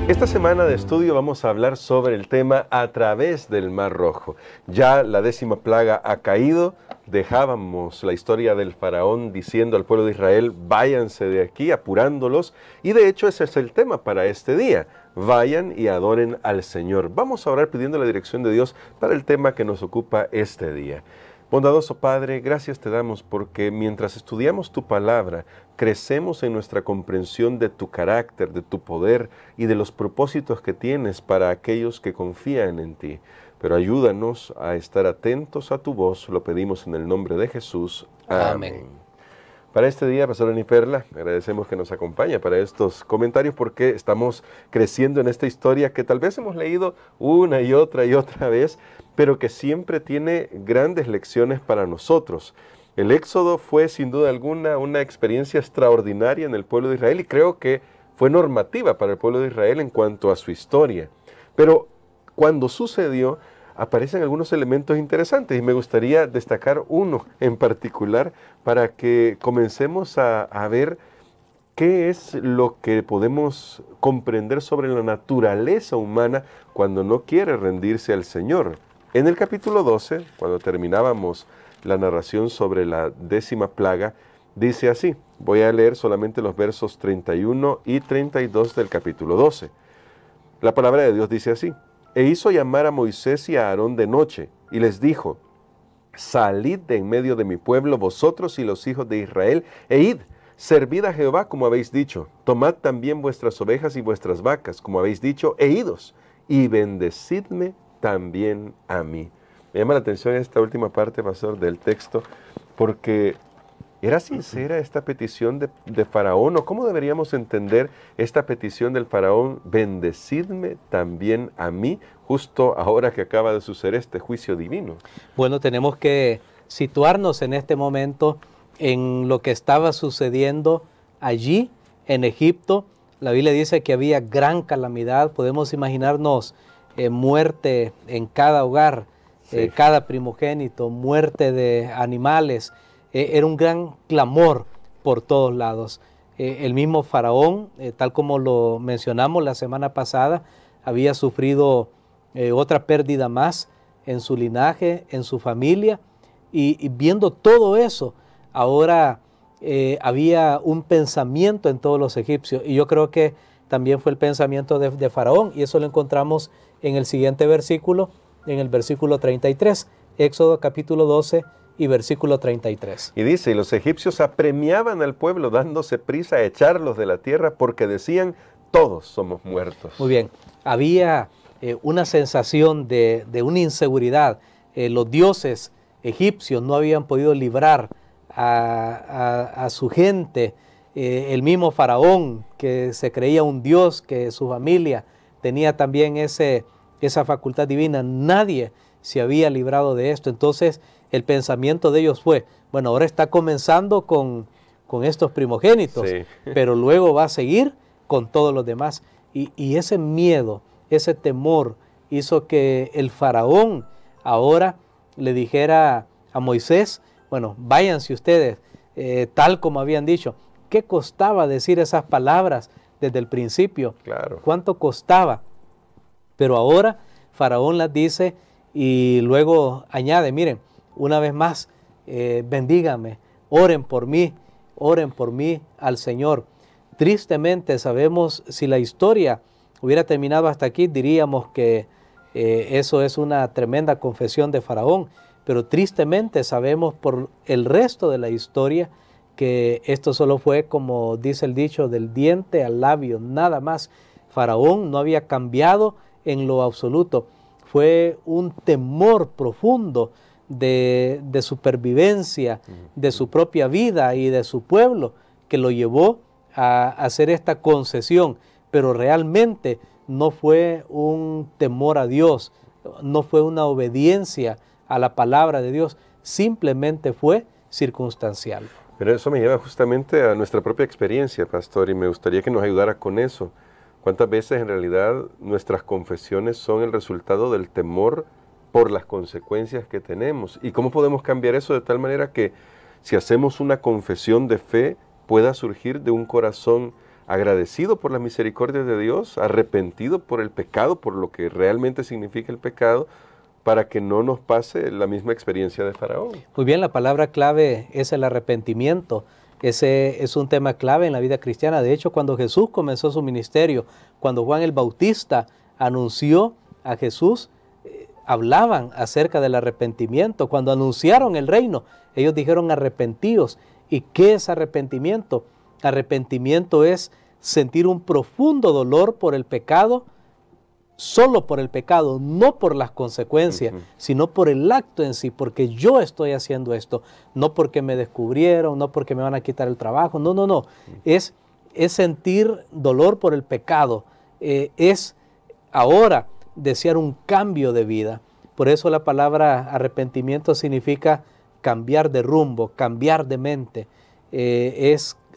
Esta semana de estudio vamos a hablar sobre el tema a través del Mar Rojo. Ya la 10ª plaga ha caído, dejábamos la historia del faraón diciendo al pueblo de Israel, váyanse de aquí, apurándolos, y de hecho ese es el tema para este día. Vayan y adoren al Señor. Vamos a orar pidiendo la dirección de Dios para el tema que nos ocupa este día. Bondadoso Padre, gracias te damos porque mientras estudiamos tu palabra, crecemos en nuestra comprensión de tu carácter, de tu poder y de los propósitos que tienes para aquellos que confían en ti. Pero ayúdanos a estar atentos a tu voz, lo pedimos en el nombre de Jesús. Amén. Para este día, Pastor Ani Perla, agradecemos que nos acompañe para estos comentarios porque estamos creciendo en esta historia que tal vez hemos leído una y otra vez, pero que siempre tiene grandes lecciones para nosotros. El Éxodo fue sin duda alguna una experiencia extraordinaria en el pueblo de Israel y creo que fue normativa para el pueblo de Israel en cuanto a su historia. Pero cuando sucedió, aparecen algunos elementos interesantes y me gustaría destacar uno en particular para que comencemos a ver qué es lo que podemos comprender sobre la naturaleza humana cuando no quiere rendirse al Señor. En el capítulo 12, cuando terminábamos la narración sobre la 10ª plaga, dice así, voy a leer solamente los versos 31 y 32 del capítulo 12. La palabra de Dios dice así, e hizo llamar a Moisés y a Aarón de noche, y les dijo, salid de en medio de mi pueblo, vosotros y los hijos de Israel, e id, servid a Jehová como habéis dicho, tomad también vuestras ovejas y vuestras vacas, como habéis dicho, e idos, y bendecidme también a mí. Me llama la atención esta última parte, pastor, del texto, porque ¿era sincera esta petición de Faraón? ¿O cómo deberíamos entender esta petición del Faraón? Bendecidme también a mí, justo ahora que acaba de suceder este juicio divino. Bueno, tenemos que situarnos en este momento en lo que estaba sucediendo allí en Egipto. La Biblia dice que había gran calamidad. Podemos imaginarnos muerte en cada hogar, sí. Cada primogénito, muerte de animales. Era un gran clamor por todos lados. El mismo Faraón, tal como lo mencionamos la semana pasada, había sufrido otra pérdida más en su linaje, en su familia, y viendo todo eso, ahora había un pensamiento en todos los egipcios, y yo creo que también fue el pensamiento de Faraón, y eso lo encontramos en el siguiente versículo, en el versículo 33, Éxodo capítulo 12, y versículo 33. Y dice, y los egipcios apremiaban al pueblo dándose prisa a echarlos de la tierra porque decían, todos somos muertos. Muy bien, había una sensación de una inseguridad. Los dioses egipcios no habían podido librar a su gente. El mismo Faraón, que se creía un dios, que su familia tenía también esa facultad divina, nadie se había librado de esto. Entonces, el pensamiento de ellos fue, bueno, ahora está comenzando con estos primogénitos, sí. Pero luego va a seguir con todos los demás. Y ese miedo, ese temor hizo que el faraón ahora le dijera a Moisés, bueno, váyanse ustedes, tal como habían dicho. ¿Qué costaba decir esas palabras desde el principio? Claro. ¿Cuánto costaba? Pero ahora Faraón las dice y luego añade, miren, una vez más, bendígame, oren por mí al Señor. Tristemente sabemos, si la historia hubiera terminado hasta aquí, diríamos que eso es una tremenda confesión de Faraón, pero tristemente sabemos por el resto de la historia que esto solo fue, como dice el dicho, del diente al labio, nada más. Faraón no había cambiado en lo absoluto, fue un temor profundo de supervivencia, de su propia vida y de su pueblo, que lo llevó a hacer esta concesión, pero realmente no fue un temor a Dios, no fue una obediencia a la palabra de Dios, simplemente fue circunstancial. Pero eso me lleva justamente a nuestra propia experiencia, pastor, y me gustaría que nos ayudara con eso. ¿Cuántas veces en realidad nuestras confesiones son el resultado del temor por las consecuencias que tenemos? ¿Y cómo podemos cambiar eso de tal manera que si hacemos una confesión de fe, pueda surgir de un corazón agradecido por la misericordia de Dios, arrepentido por el pecado, por lo que realmente significa el pecado, para que no nos pase la misma experiencia de Faraón. Muy bien, la palabra clave es el arrepentimiento. Ese es un tema clave en la vida cristiana. De hecho, cuando Jesús comenzó su ministerio, cuando Juan el Bautista anunció a Jesús, hablaban acerca del arrepentimiento. Cuando anunciaron el reino, ellos dijeron arrepentíos. ¿Y qué es arrepentimiento? Arrepentimiento es sentir un profundo dolor por el pecado, solo por el pecado, no por las consecuencias, sino por el acto en sí, porque yo estoy haciendo esto, no porque me descubrieron, no porque me van a quitar el trabajo, no. Es sentir dolor por el pecado, es ahora desear un cambio de vida. Por eso la palabra arrepentimiento significa cambiar de rumbo, cambiar de mente.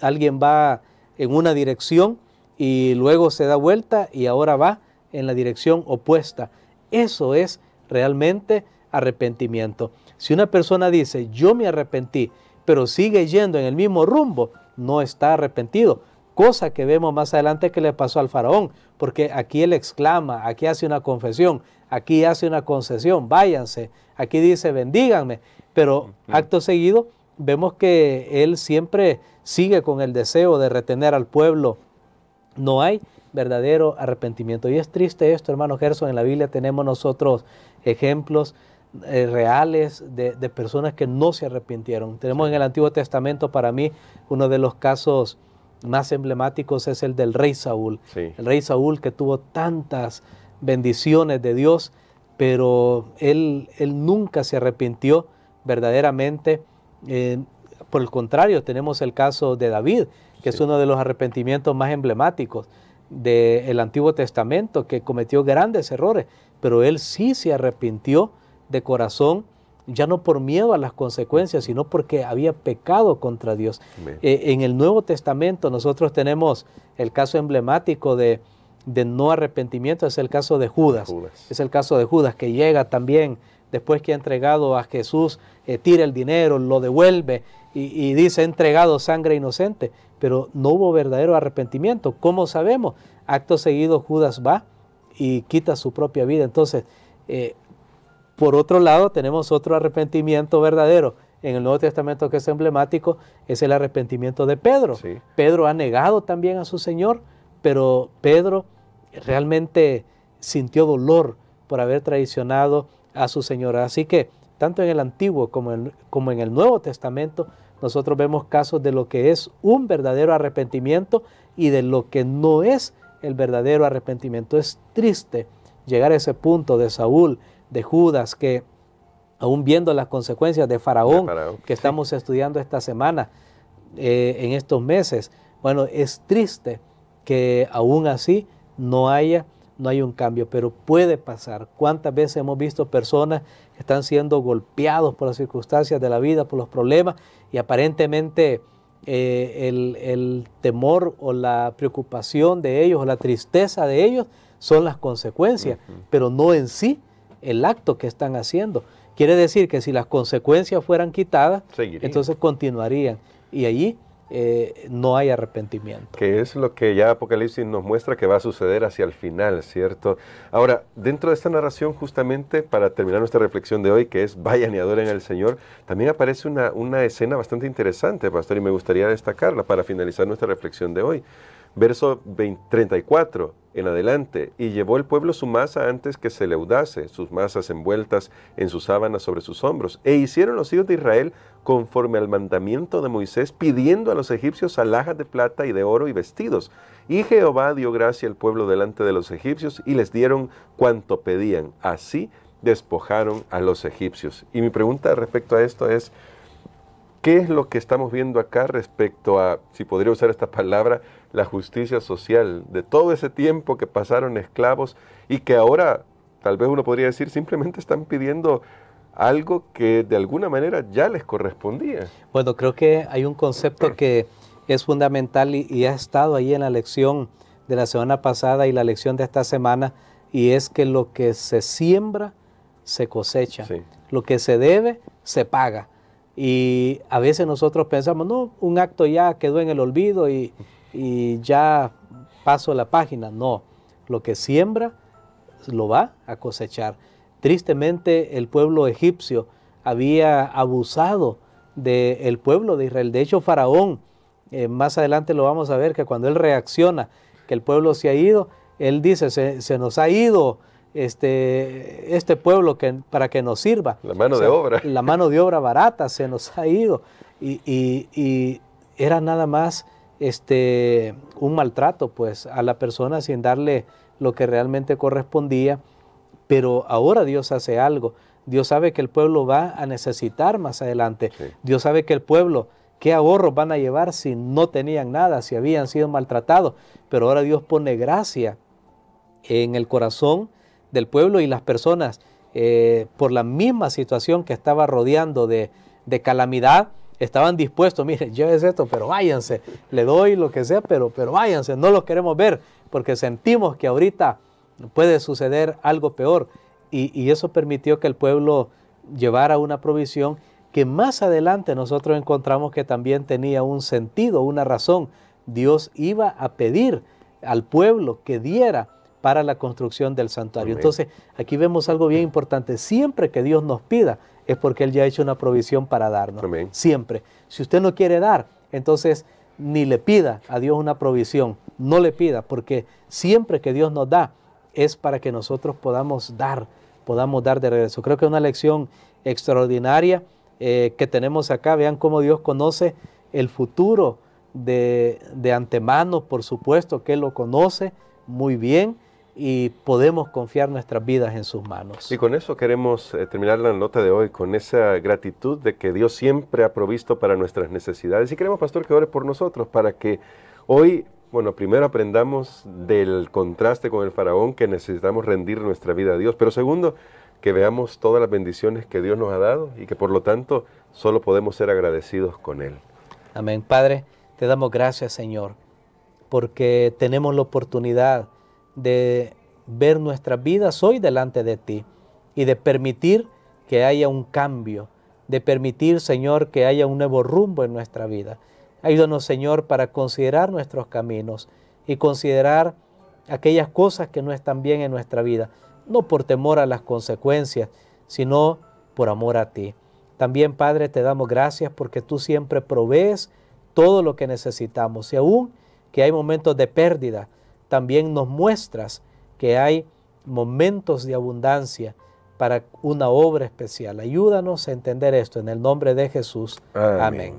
Alguien va en una dirección y luego se da vuelta y ahora va en la dirección opuesta. Eso es realmente arrepentimiento. Si una persona dice, yo me arrepentí, pero sigue yendo en el mismo rumbo, no está arrepentido. Cosa que vemos más adelante que le pasó al faraón, porque aquí él exclama, aquí hace una confesión, aquí hace una concesión, váyanse, aquí dice, bendíganme, pero acto seguido vemos que él siempre sigue con el deseo de retener al pueblo. No hay verdadero arrepentimiento. Y es triste esto, hermano Gerson. En la Biblia tenemos nosotros ejemplos reales de personas que no se arrepintieron. Tenemos en el Antiguo Testamento, para mí, uno de los casos más emblemáticos es el del rey Saúl. Sí. El rey Saúl, que tuvo tantas bendiciones de Dios, pero él nunca se arrepintió verdaderamente. Por el contrario, tenemos el caso de David, que es uno de los arrepentimientos más emblemáticos del Antiguo Testamento, que cometió grandes errores, pero él sí se arrepintió de corazón, ya no por miedo a las consecuencias, sino porque había pecado contra Dios. En el Nuevo Testamento nosotros tenemos el caso emblemático de no arrepentimiento, es el caso de Judas. Es el caso de Judas, que llega también, después que ha entregado a Jesús, tira el dinero, lo devuelve y dice, he entregado sangre inocente, pero no hubo verdadero arrepentimiento. ¿Cómo sabemos? Acto seguido Judas va y quita su propia vida. Entonces, por otro lado, tenemos otro arrepentimiento verdadero en el Nuevo Testamento que es emblemático, es el arrepentimiento de Pedro. Sí. Pedro ha negado también a su Señor, pero Pedro realmente sintió dolor por haber traicionado a su Señor. Así que, tanto en el Antiguo como en el Nuevo Testamento, nosotros vemos casos de lo que es un verdadero arrepentimiento y de lo que no es el verdadero arrepentimiento. Es triste llegar a ese punto de Saúl, de Judas, que aún viendo las consecuencias de Faraón, que estamos estudiando esta semana, en estos meses, bueno, es triste que aún así no hay un cambio, pero puede pasar. ¿Cuántas veces hemos visto personas que están siendo golpeados por las circunstancias de la vida, por los problemas, y aparentemente el temor o la preocupación de ellos o la tristeza de ellos son las consecuencias, pero no en sí el acto que están haciendo? Quiere decir que si las consecuencias fueran quitadas, entonces continuarían, y allí no hay arrepentimiento. Que es lo que ya Apocalipsis nos muestra que va a suceder hacia el final, ¿cierto? Ahora, dentro de esta narración, justamente para terminar nuestra reflexión de hoy, que es vayan y adoren al Señor, también aparece una escena bastante interesante, pastor, y me gustaría destacarla para finalizar nuestra reflexión de hoy. Verso 34 en adelante, y llevó el pueblo su masa antes que se leudase, sus masas envueltas en sus sábanas sobre sus hombros, e hicieron los hijos de Israel conforme al mandamiento de Moisés, pidiendo a los egipcios alhajas de plata y de oro y vestidos. Y Jehová dio gracia al pueblo delante de los egipcios, y les dieron cuanto pedían. Así despojaron a los egipcios. Y mi pregunta respecto a esto es, ¿qué es lo que estamos viendo acá respecto a, si podría usar esta palabra, la justicia social de todo ese tiempo que pasaron esclavos y que ahora, tal vez uno podría decir, simplemente están pidiendo algo que de alguna manera ya les correspondía? Bueno, creo que hay un concepto que es fundamental y ha estado ahí en la lección de la semana pasada y la lección de esta semana, y es que lo que se siembra, se cosecha. Sí. Lo que se debe, se paga. Y a veces nosotros pensamos, no, un acto ya quedó en el olvido y ya paso la página. No, lo que siembra lo va a cosechar. Tristemente el pueblo egipcio había abusado del pueblo de Israel. De hecho, Faraón, más adelante lo vamos a ver, que cuando él reacciona, que el pueblo se ha ido, él dice, se nos ha ido este pueblo para que nos sirva. La mano de obra. La mano de obra barata se nos ha ido. Y era nada más un maltrato pues a la persona sin darle lo que realmente correspondía. Pero ahora Dios hace algo. Dios sabe que el pueblo va a necesitar más adelante. Sí. Dios sabe que el pueblo, ¿qué ahorros van a llevar si no tenían nada, si habían sido maltratados? Pero ahora Dios pone gracia en el corazón del pueblo y las personas, por la misma situación que estaba rodeando de calamidad, estaban dispuestos, mire, llévese esto, pero váyanse, le doy lo que sea, pero váyanse, no los queremos ver, porque sentimos que ahorita puede suceder algo peor. Y eso permitió que el pueblo llevara una provisión que más adelante nosotros encontramos que también tenía un sentido, una razón. Dios iba a pedir al pueblo que diera para la construcción del santuario. Amén. Entonces, aquí vemos algo bien importante. Siempre que Dios nos pida, es porque Él ya ha hecho una provisión para darnos. Amén. Siempre. Si usted no quiere dar, entonces ni le pida a Dios una provisión. No le pida, porque siempre que Dios nos da, es para que nosotros podamos dar de regreso. Creo que es una lección extraordinaria que tenemos acá. Vean cómo Dios conoce el futuro de antemano, por supuesto que Él lo conoce muy bien y podemos confiar nuestras vidas en sus manos. Y con eso queremos terminar la nota de hoy, con esa gratitud de que Dios siempre ha provisto para nuestras necesidades. Y queremos, pastor, que ore por nosotros para que hoy, bueno, primero aprendamos del contraste con el faraón, que necesitamos rendir nuestra vida a Dios, pero segundo, que veamos todas las bendiciones que Dios nos ha dado y que por lo tanto solo podemos ser agradecidos con Él. Amén. Padre, te damos gracias, Señor, porque tenemos la oportunidad de ver nuestras vidas hoy delante de ti y de permitir que haya un cambio, de permitir, Señor, que haya un nuevo rumbo en nuestra vida. Ayúdanos, Señor, para considerar nuestros caminos y considerar aquellas cosas que no están bien en nuestra vida, no por temor a las consecuencias, sino por amor a ti. También, Padre, te damos gracias porque tú siempre provees todo lo que necesitamos. Y aún que hay momentos de pérdida, también nos muestras que hay momentos de abundancia para una obra especial. Ayúdanos a entender esto en el nombre de Jesús. Amén.